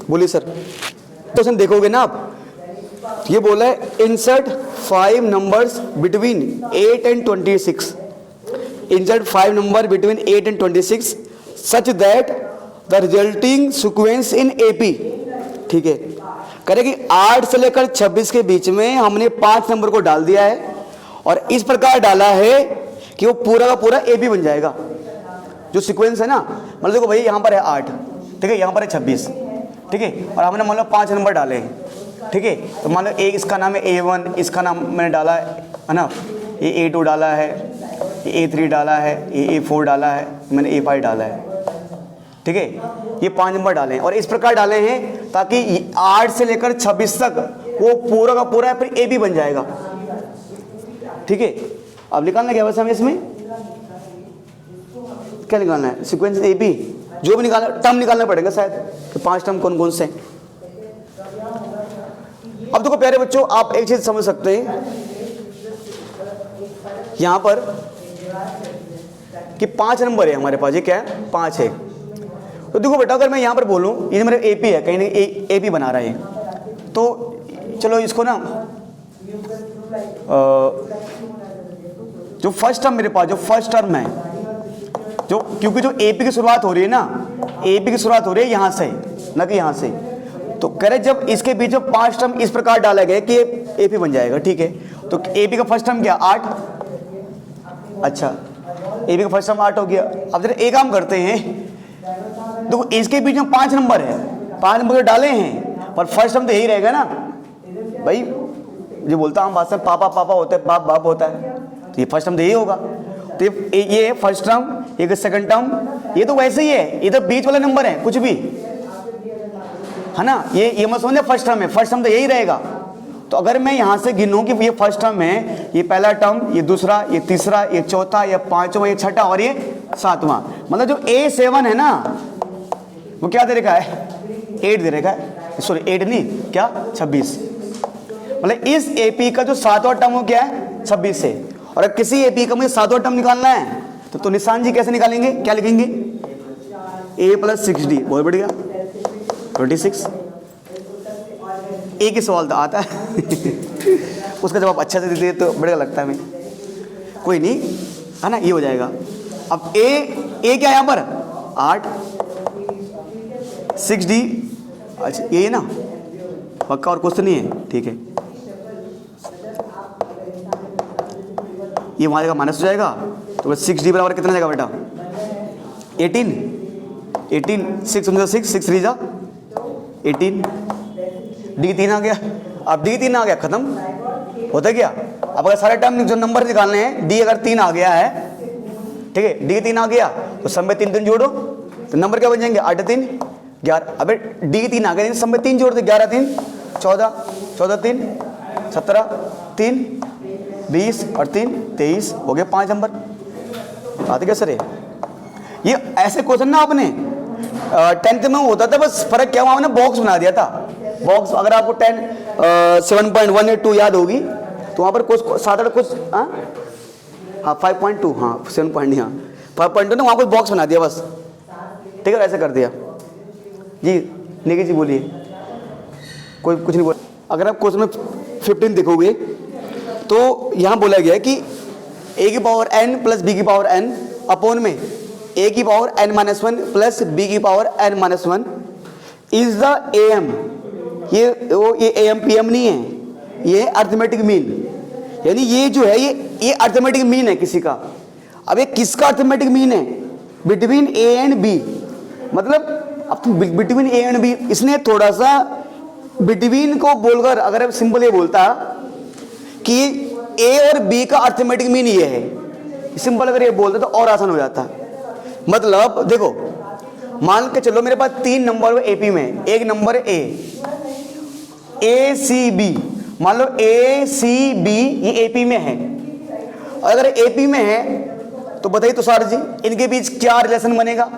बोलिए सर, क्वेश्चन देखोगे ना आप, ये बोला है insert 5 numbers between 8 and 26, insert 5 number between 8 and 26 such that the resulting sequence in AP, ठीक है। करें कि 8 से लेकर 26 के बीच में हमने 5 नंबर को डाल दिया है और इस प्रकार डाला है कि वो पूरा का पूरा एपी बन जाएगा। जो सीक्वेंस है ना, मतलब देखो भाई यहाँ पर है 8, ठीक है, यहाँ पर है 26, ठीक है, और हमने मान लो 5 नंबर डाले हैं, ठीक है। तो मान लो इसका नाम है A1, इसका नाम मैंने डाला है ना, ये A2 डाला है, ये A3 डाला है, ये A4 डाला है, मैंने A5 डाला है, ठीक है। ये 5 नंबर डाले हैं और इस प्रकार डाले हैं ताकि 8 से लेकर 26 तक वो पूरा का पूरा फिर AB बन जाएगा, ठीक है। अब निकालना क्या बस हमें इसमें क्या निकालना है सीक्वेंस AB, जो भी निकालना टर्म निकालना पड़ेगा शायद कि 5 टर्म कौन कौन से। अब देखो प्यारे बच्चों, आप एक चीज समझ सकते हैं यहां पर कि 5 नंबर है हमारे पास, ये क्या है 5 है। तो देखो बेटा अगर मैं यहां पर बोलूं ये मेरा AP है, कहीं ना AP बना रहा है, तो चलो इसको ना जो फर्स्ट टर्म मेरे पास जो फर्स्ट टर्म है, जो क्योंकि जो AP की शुरुआत हो रही है ना, AP की शुरुआत हो रही है यहां से, ना कि यहां से, तो कह रहे जब इसके बीच में 5 टर्म इस प्रकार डाला गया कि ए पी बन जाएगा, ठीक है। तो ए पी का फर्स्ट टर्म क्या 8, अच्छा ए पी का फर्स्ट टर्म 8 हो गया। अब जरा एक काम करते हैं, देखो इसके बीच में 5 नंबर है, 5 नंबर तो डाले हैं पर फर्स्ट टर्म तो यही रहेगा ना भाई, जो बोलता हम बात से पापा पापा होता है, बाप बाप होता है, तो ये फर्स्ट टर्म तो यही होगा। तो ये फर्स्ट टर्म, ये सेकंड टर्म, ये तो वैसे ही है, ये तो बीच वाला नंबर है कुछ भी है ना, ये मत समझना फर्स्ट टर्म है, फर्स्ट टर्म तो यही रहेगा। तो अगर मैं यहां से गिनूं कि ये फर्स्ट टर्म है, ये पहला टर्म, ये दूसरा, ये तीसरा, ये चौथा, ये पांचवा, ये छठा और ये सातवां, मतलब जो A7 है ना वो क्या दे रखा है 8 दे रखा है, सॉरी 8 नहीं क्या 26, मतलब इस AP का जो 7वां टर्म वो क्या है 26 है। और अगर किसी AP का मुझे 7वां टर्म निकालना है तो निशान जी कैसे निकालेंगे, क्या लिखेंगे A + 6D, बहुत बढ़िया 26। एक ही सवाल तो आता है उसका जवाब अच्छा से दे तो बढ़िया लगता है, मैं कोई नहीं है ना, ये हो जाएगा। अब ए क्या है यहाँ पर 8, 6D, अच्छा ये ना पक्का और कुछ तो नहीं है, ठीक है। ये वहाँ जगह माइनस हो जाएगा तो 6D बराबर कितना जाएगा बेटा 18, 6 समझो 6 3 जा 18, D 3 आ गया। अब D 3 आ गया, खत्म होता क्या। अब अगर सारे टर्म जो नंबर निकालने हैं, D अगर 3 आ गया है, ठीक है, D 3 आ गया तो सब में 3 जोड़ो तो नंबर क्या बन जाएंगे 8 3 11। अबे D 3 आ गया, सब में 3 जोड़ दो, 11 3 14, 14 3 17, 3 20 और 3 23, हो गया 5 नंबर। आते क्या सर ये ऐसे क्वेश्चन ना आपने 10th में होता था, बस फर्क क्या हुआ हमने बॉक्स बना दिया था। बॉक्स अगर आपको 7.1 या 2 याद होगी तो वहाँ पर कुछ 7 कुछ हाँ 5.2 हाँ 7 पॉइंट हाँ 5.2 ना, वहाँ कुछ बॉक्स बना दिया बस, ठीक है, ऐसे कर दिया जी। निकी जी बोलिए, कोई कुछ नहीं बोल। अगर आप क्वेश्चन में 15 देखोगे तो यहाँ बोला गया है कि a की पावर n प्लस b की पावर n अपॉन में a की पावर n-1 प्लस b की power n-1 is the am। ये am pm नहीं है, ये अर्थमेटिक मीन, यानी ये जो है ये अर्थमेटिक मीन है किसी का। अब ये किसका अर्थमेटिक मीन है बिटवीन a एंड b, मतलब अब तुम बिटवीन a एंड b, इसने थोड़ा सा बिटवीन को बोलकर अगर सिंपल ये बोलता कि a और b का अर्थमेटिक मीन ये है, सिंपल अगर ये बोलते तो और आसान हो जाता। मतलब देखो मान के चलो मेरे पास 3 नंबर AP में, एक नंबर ACB, मान लो ACB ये AP में है। अगर AP में है तो बताइए तो सर जी इनके बीच क्या रिलेशन बनेगा।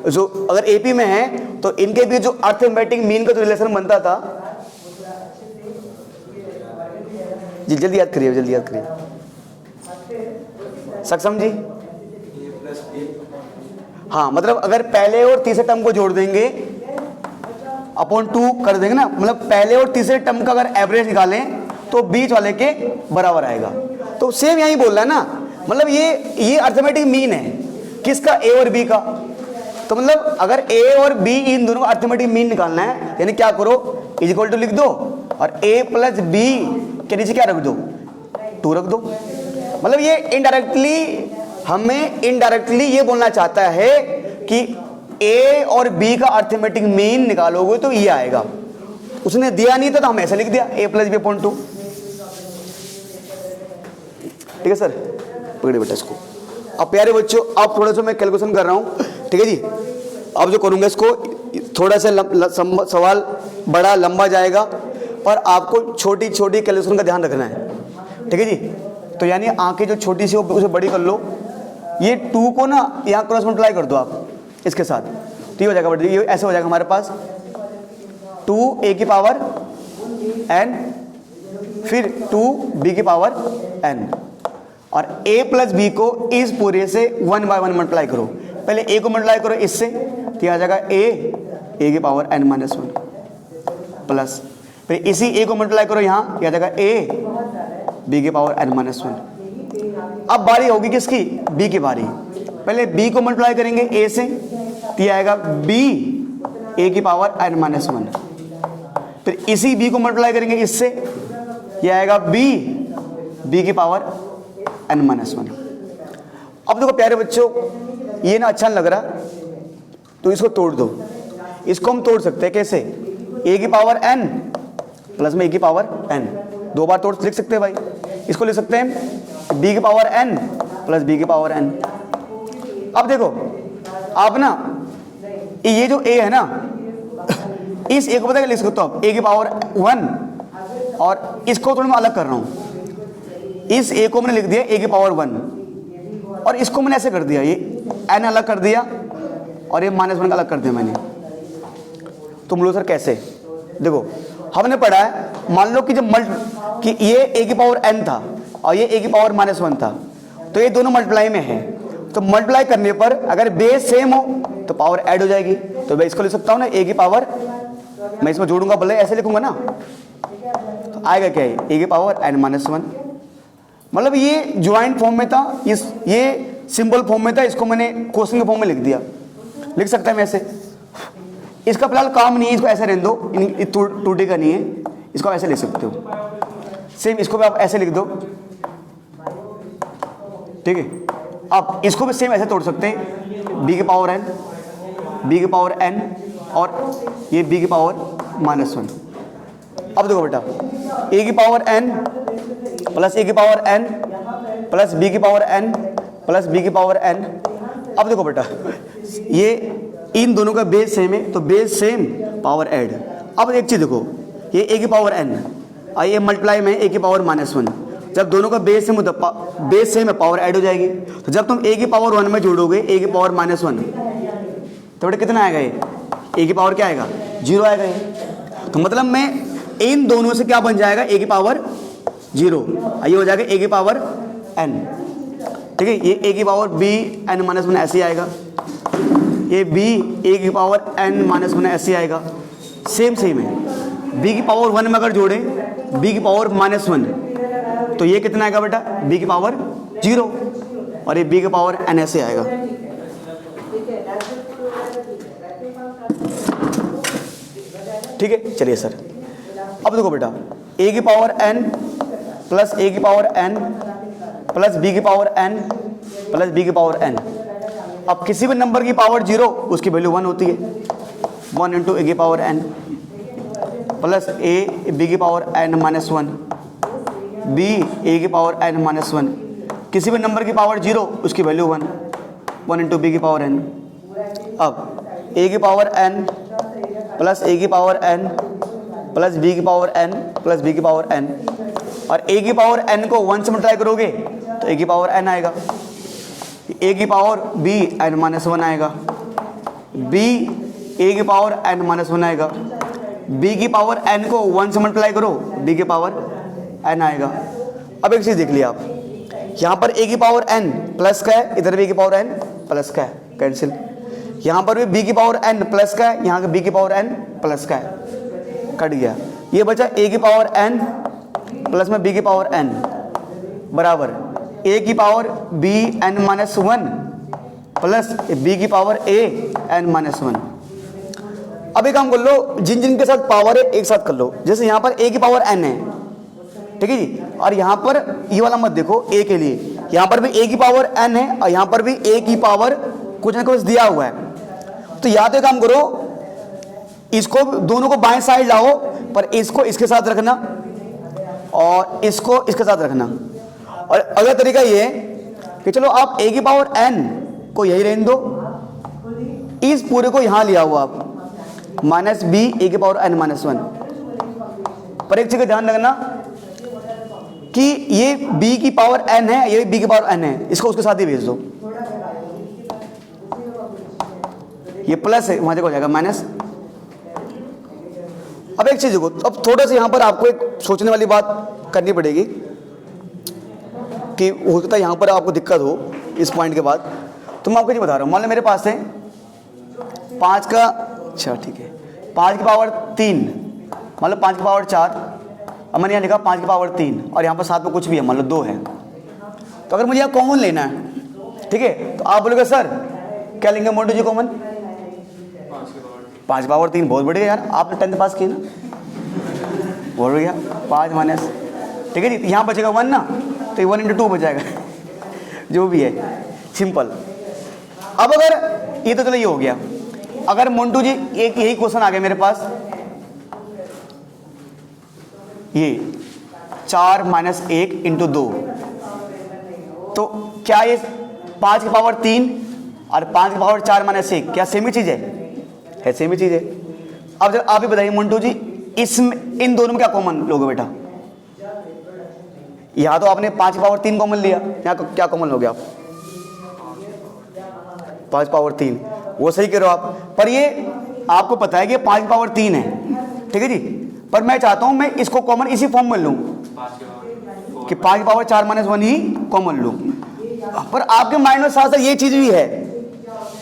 जो अगर AP में है तो इनके बीच जो अर्थमेटिक मीन का जो रिलेशन बनता था, जी जल्दी याद करिए, जल्दी याद करिए सक्षम जी। हाँ मतलब अगर पहले और तीसरे टर्म को जोड़ देंगे अपॉन 2 कर देंगे ना, मतलब पहले और तीसरे टर्म का अगर एवरेज निकालें तो बीच वाले के बराबर आएगा। तो सेम यही बोल रहा है ना, मतलब ये अर्थमेटिक मीन है किसका A और B का। तो मतलब अगर A और B इन दोनों का अर्थमेटिक मीन निकालना है, यानी क्या करो इज इक्वल टू लिख दो और A प्लस B के नीचे क्या रख दो 2 रख दो। मतलब ये इनडायरेक्टली ये बोलना चाहता है कि A और B का अर्थमेटिक मीन निकालोगे तो ये आएगा। उसने दिया नहीं था तो हम ऐसे लिख दिया A प्लस B/2, ठीक है सर, पकड़िए बेटा इसको। अब प्यारे बच्चों अब थोड़ा सा मैं कैलकुलेशन कर रहा हूँ, ठीक है जी। अब जो करूँगा इसको थोड़ा सा सवाल बड़ा लंबा जाएगा पर आपको छोटी छोटी कैलकुलेशन का ध्यान रखना है, ठीक है जी। तो यानी आंखें जो छोटी सी हो उसे बड़ी कर लो, ये 2 को ना यहाँ क्रॉस मल्टीप्लाई कर दो आप इसके साथ, तो ये हो जाएगा बड़ी, ये ऐसे हो जाएगा हमारे पास 2a की पावर n फिर 2b की पावर n और a प्लस b को इस पूरे से 1 बाय 1 मल्टीप्लाई करो। पहले a को मल्टीप्लाई करो इससे तो आ जाएगा a की पावर n-1 प्लस फिर इसी a को मल्टीप्लाई करो यहाँ आ जाएगा a b की पावर n-1। अब बारी होगी किसकी b की बारी। पहले b को मल्टीप्लाई करेंगे a से तो आएगा b ए की पावर n माइनस 1। फिर इसी b को मल्टीप्लाई करेंगे इससे, ये आएगा b की पावर n माइनस 1। अब देखो प्यारे बच्चों, ये ना अच्छा नहीं लग रहा तो इसको तोड़ दो। इसको हम तोड़ सकते हैं कैसे, a की पावर n प्लस में a की पावर n, दो बार तोड़ लिख सकते हैं भाई। इसको लिख सकते हैं b की पावर n प्लस b की पावर n। अब देखो आप ना ये जो a है ना, इस a को पता है लिख सकते हो आप, a की पावर 1, और इसको थोड़ा मैं अलग कर रहा हूँ। इस a को मैंने लिख दिया a की पावर 1, और इसको मैंने ऐसे कर दिया, ये n अलग कर दिया और ये माइनस 1 का अलग कर दिया मैंने। तुम बोलो सर कैसे? देखो हमने पढ़ा है, मान लो कि जब कि ये a की पावर n था और ये a की पावर माइनस 1 था, तो ये दोनों मल्टीप्लाई में है, तो मल्टीप्लाई करने पर अगर बेस सेम हो तो पावर ऐड हो जाएगी। तो मैं इसको लिख सकता हूँ ना a की पावर, मैं इसमें जोड़ूंगा भले ऐसे लिखूंगा ना, तो आएगा क्या है a की पावर n माइनस 1। मतलब ये ज्वाइंट फॉर्म में था, ये सिंबल फॉर्म में था, इसको मैंने क्वेश्चन के फॉर्म में लिख दिया। लिख सकता है मैं ऐसे, इसका फिलहाल काम नहीं है, इसको ऐसे रहने दो, टूटे का नहीं है, इसको ऐसे लिख सकते हो। सेम इसको भी आप ऐसे लिख दो, ठीक है। आप इसको भी सेम ऐसे तोड़ सकते हैं, b की पावर n, b की पावर n और ये b की पावर माइनस 1। अब देखो बेटा, a की पावर n प्लस a की पावर n प्लस b की पावर n प्लस b की पावर n। अब देखो बेटा, ये इन दोनों का बेस सेम है, तो बेस सेम पावर ऐड। अब एक चीज देखो, ये a की पावर n और ये मल्टीप्लाई में a की पावर माइनस 1, जब दोनों का बेस सेम बेस सेम है पावर ऐड हो जाएगी। तो जब तुम a की पावर 1 में जोड़ोगे a की पावर माइनस 1, तो बेटा कितना आएगा, ये a की पावर क्या आएगा, 0 आएगा ये। तो मतलब में इन दोनों से क्या बन जाएगा, a की पावर 0, ये हो जाएगा a की पावर n, ठीक है। ये a की पावर b n माइनस 1 ऐसे आएगा, ये b a की पावर n माइनस 1 ऐसे आएगा। सेम है, b की पावर 1 में अगर जोड़े b की पावर माइनस 1, तो ये कितना आएगा बेटा, b की पावर 0, और ये b की पावर n ऐसे आएगा। ठीक है, चलिए सर। अब देखो बेटा, a की पावर n प्लस a की पावर n प्लस b की पावर n प्लस b की पावर n। अब किसी भी नंबर की पावर 0, उसकी वैल्यू 1 होती है, 1 इंटू a की power n plus a b की power n minus 1 b a की पावर n माइनस 1। किसी भी नंबर की पावर 0, उसकी वैल्यू 1 इंटू b की पावर n। अब a की पावर n प्लस a की पावर n प्लस b की पावर n प्लस b की पावर n, और a की पावर n को 1 से मल्टीप्लाई करोगे तो a की पावर n आएगा, a की पावर b n माइनस 1 आएगा, b a की पावर n माइनस 1 आएगा, b की पावर n को 1 से मल्टीप्लाई करो b की पावर n आएगा। अब एक चीज़ देख लिया आप, यहाँ पर a की पावर n प्लस का है, इधर b की पावर n प्लस का है, कैंसिल। यहाँ पर भी b की पावर n प्लस का है, यहाँ का b की पावर n प्लस का है, कट गया। ये बचा a की पावर n प्लस में b की पावर n बराबर a की power b n minus 1 plus b की पावर a n माइनस 1। अब एक काम कर लो, जिन के साथ पावर है एक साथ कर लो। जैसे यहाँ पर a की पावर n है, ठीक है जी, और यहाँ पर ये वाला मत देखो a के लिए, यहाँ पर भी a की पावर n है और यहाँ पर भी a की पावर कुछ ना कुछ दिया हुआ है। तो या तो काम करो, इसको दोनों को बाएं साइड लाओ, पर इसको इसके साथ रखना और इसको इसके साथ रखना। और अगला तरीका ये कि चलो आप a की पावर n को यही रहने दो, इस पूरे को यहाँ लिया हुआ आप माइनस b a की पावर n माइनस 1। पर एक चीज का ध्यान रखना कि ये b की पावर n है, ये b की पावर n है, इसको उसके साथ ही भेज दो। ये प्लस है, वहां देखो हो जाएगा माइनस। अब एक चीज देखो, अब थोड़ा सा यहाँ पर आपको एक सोचने वाली बात करनी पड़ेगी कि हो सकता है यहाँ पर आपको दिक्कत हो इस पॉइंट के बाद। तो मैं आपको ये बता रहा हूँ, मान लो मेरे पास है 5 का, अच्छा ठीक है, 5 की पावर 3, मान लो 5 की पावर 4, अब मैंने यहाँ लिखा 5 की पावर 3 और यहाँ पर साथ में कुछ भी है, मान लो 2 है। तो अगर मुझे यहाँ कॉमन लेना है, ठीक है, तो आप बोलोगे सर क्या लेंगे मोटू जी कॉमन, 5 पावर 3 बहुत बढ़िया यार, आपने 10th पास की ना, बहुत बढ़िया। 5 माइनस, ठीक है जी, यहाँ बचेगा 1 ना, तो ये 1 इंटू 2 बच जाएगा जो भी है, सिंपल। अब अगर ये तो चलो ये हो गया, अगर मोन्टू जी एक यही क्वेश्चन आ गया मेरे पास, ये 4 माइनस 1 इंटू 2, तो क्या ये 5 की पावर 3 और 5 की पावर 4 माइनस 1 क्या सेम ही चीज़ है सेम ही चीज़ है। अब जब आप ही बताइए मोन्टू जी, इसमें इन दोनों में क्या कॉमन लोगे बेटा? यहाँ तो आपने 5 की पावर 3 कॉमन लिया, यहाँ क्या कॉमन लोगे आप? 5 पावर 3, वो सही कह रहे हो आप, पर ये आपको पता है कि 5 पावर 3 है, ठीक है जी, पर मैं चाहता हूं मैं इसको कॉमन इसी फॉर्म में लूं कि 5 पावर 4 माइनस 1 ही कॉमन लूं। पर आपके माइंड में साथ साथ ये चीज भी है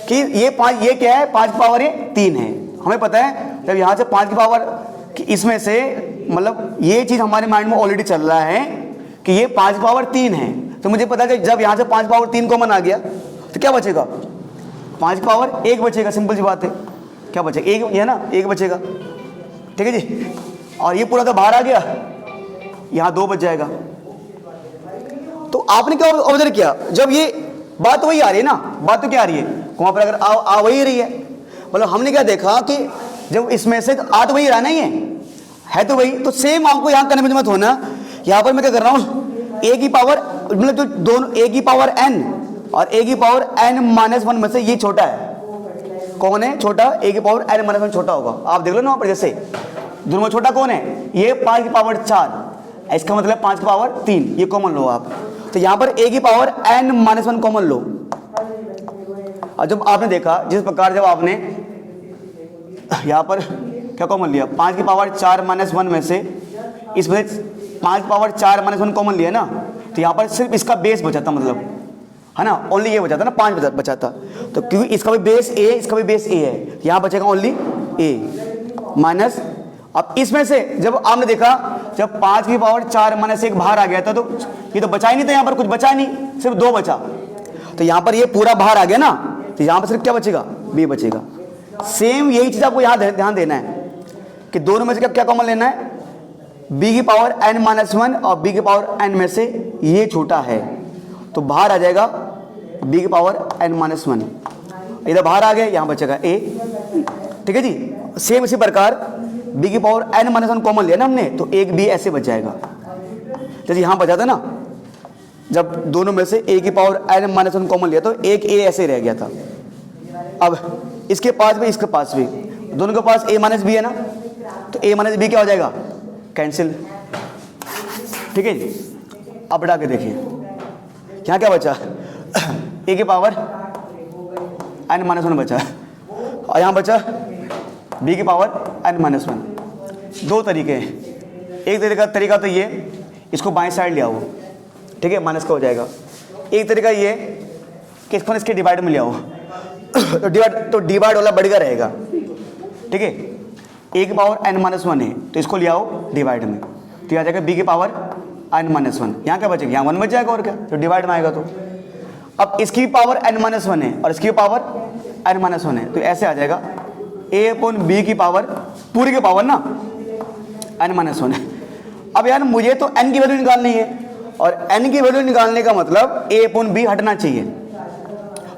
कि ये क्या है, 5 पावर 3 है। हमें पता है जब यहां से 5 की पावर कि इसमें से, मतलब ये चीज हमारे माइंड में ऑलरेडी चल रहा है कि ये 5 पावर 3 है, तो मुझे पता है कि जब यहां से 5 पावर 3 कॉमन आ गया तो क्या बचेगा? 5 पावर 1 बचेगा, सिंपल सी बात है। क्या बचेगा? 1 है ना, 1 बचेगा, ठीक है जी। और ये पूरा तो बाहर आ गया, यहां 2 बच जाएगा। तो आपने क्या ऑब्जर्व किया, जब ये बात वही आ रही है ना, बात तो क्या आ रही है वहां पर, अगर आ वही रही है, मतलब हमने क्या देखा कि जब इसमें से आ तो वही रहा नहीं है तो वही, तो सेम आपको यहां करने में मत होना। यहां पर मैं क्या कर रहा हूं, ए की पावर, मतलब जो दोनों ए की पावर n और ए की पावर n माइनस 1 में से ये छोटा है, कौन है छोटा? ए की पावर n माइनस 1 छोटा होगा, आप देख लो ना वहां पर, जैसे दोनों में छोटा कौन है? ये 5 की पावर 4, इसका मतलब 5 की पावर 3, ये कॉमन लो आप। तो यहां पर ए की पावर n माइनस 1 कॉमन लो। और जब आपने देखा जिस प्रकार जब आपने यहां पर क्या कॉमन लिया, 5 की पावर 4 माइनस 1 में से इसमें 5 की पावर 4 माइनस 1 कॉमन लिया ना, तो यहां पर सिर्फ इसका बेस बचा था, मतलब है ना, ओनली ये बचा था ना, 5 बचा था, तो क्योंकि इसका भी बेस ए, इसका भी बेस ए है, यहां बचेगा ओनली ए माइनस। अब इसमें से जब आपने देखा जब 5 की पावर 4 माइनस 1 बाहर आ गया था, तो ये तो बचा ही नहीं था, यहां पर कुछ बचा नहीं, सिर्फ 2 बचा, तो यहां पर ये पूरा बाहर आ गया ना, तो यहां पर सिर्फ क्या बचेगा? बी बचेगा। सेम यही चीज आपको यहां ध्यान देना है कि दोनों में से क्या कॉमन लेना है, बी की पावर n माइनस 1 और बी की पावर n में से ये छोटा है, तो बाहर आ जाएगा बी की पावर n माइनस 1, इधर बाहर आ गया, यहां बचेगा a, ठीक है जी। सेम इसी प्रकार बी की पावर n माइनस 1 कॉमन लिया ना हमने, तो एक बी ऐसे बच जाएगा, जैसे यहां बचा था ना, जब दोनों में से a की पावर n माइनस 1 कॉमन लिया तो एक a ऐसे रह गया था। अब इसके पास भी इसके पास भी, दोनों के पास a माइनस बी है ना, तो a माइनस बी क्या हो जाएगा? कैंसिल, ठीक है जी। अब बढ़ा के देखिए यहाँ क्या बचा, a की पावर n माइनस 1 बचा, और यहाँ बचा b की पावर n माइनस 1। दो तरीके हैं, एक तरीका तो ये, इसको बाएं साइड ले आओ, ठीक है, माइनस का हो जाएगा। एक तरीका ये कि इसको इसके डिवाइड में ले आओ तो डिवाइड वाला बढ़ गया रहेगा, ठीक है। a की पावर n माइनस 1 है, तो इसको ले आओ डिवाइड में, तो आ जाएगा b की पावर n माइनस 1, यहाँ क्या बचेगा? यहाँ 1 बच जाएगा, और क्या, तो डिवाइड में आएगा। तो अब इसकी पावर n माइनस 1 है और इसकी पावर n माइनस 1 है, तो ऐसे आ जाएगा a अपॉन b की पावर, पूरी की पावर ना n माइनस 1 है। अब यार मुझे तो n की वैल्यू निकालनी है, और n की वैल्यू निकालने का मतलब a अपॉन b हटना चाहिए,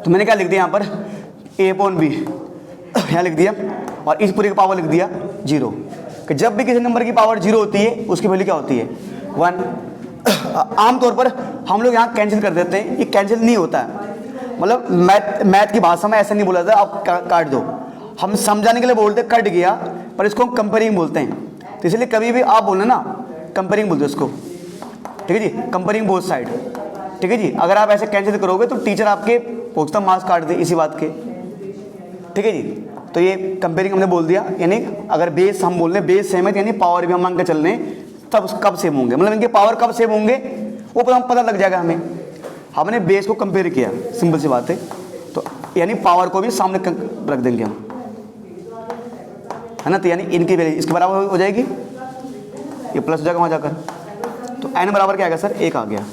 तो मैंने क्या लिख दिया यहाँ पर, a अपॉन b यहाँ लिख दिया, और इस पूरी की पावर लिख दिया 0, कि जब भी किसी नंबर की पावर 0 होती है उसकी वैल्यू क्या होती है? 1। आमतौर पर हम लोग यहाँ कैंसिल कर देते हैं, ये कैंसिल नहीं होता है, मतलब मैथ की भाषा में ऐसा नहीं बोला जाता आप काट दो, हम समझाने के लिए बोलते हैं कट गया, पर इसको हम कंपेयरिंग बोलते हैं, तो इसलिए कभी भी आप बोलना ना कंपेयरिंग बोलते इसको, ठीक है जी, कंपेयरिंग बोथ साइड, ठीक है जी। अगर आप ऐसे कैंसिल करोगे तो टीचर आपके पोस्टर मार्क्स काट दे इसी बात के, ठीक है जी। तो ये कंपेयरिंग हमने बोल दिया, यानी अगर बेस हम बोल रहे हैं बेस सेम है, यानी पावर भी हम मांग के चल रहे हैं, तब कब सेम होंगे, मतलब इनके पावर कब सेम होंगे वो पता लग जाएगा हमें। हमने बेस को कंपेयर किया, सिंपल सी बात है, तो यानी पावर को भी सामने रख देंगे हम, है ना, तो यानी इनकी वैल्यू इसके बराबर हो जाएगी, ये प्लस हो जाएगा वहाँ जाकर, तो n बराबर क्या आएगा सर? 1 आ गया।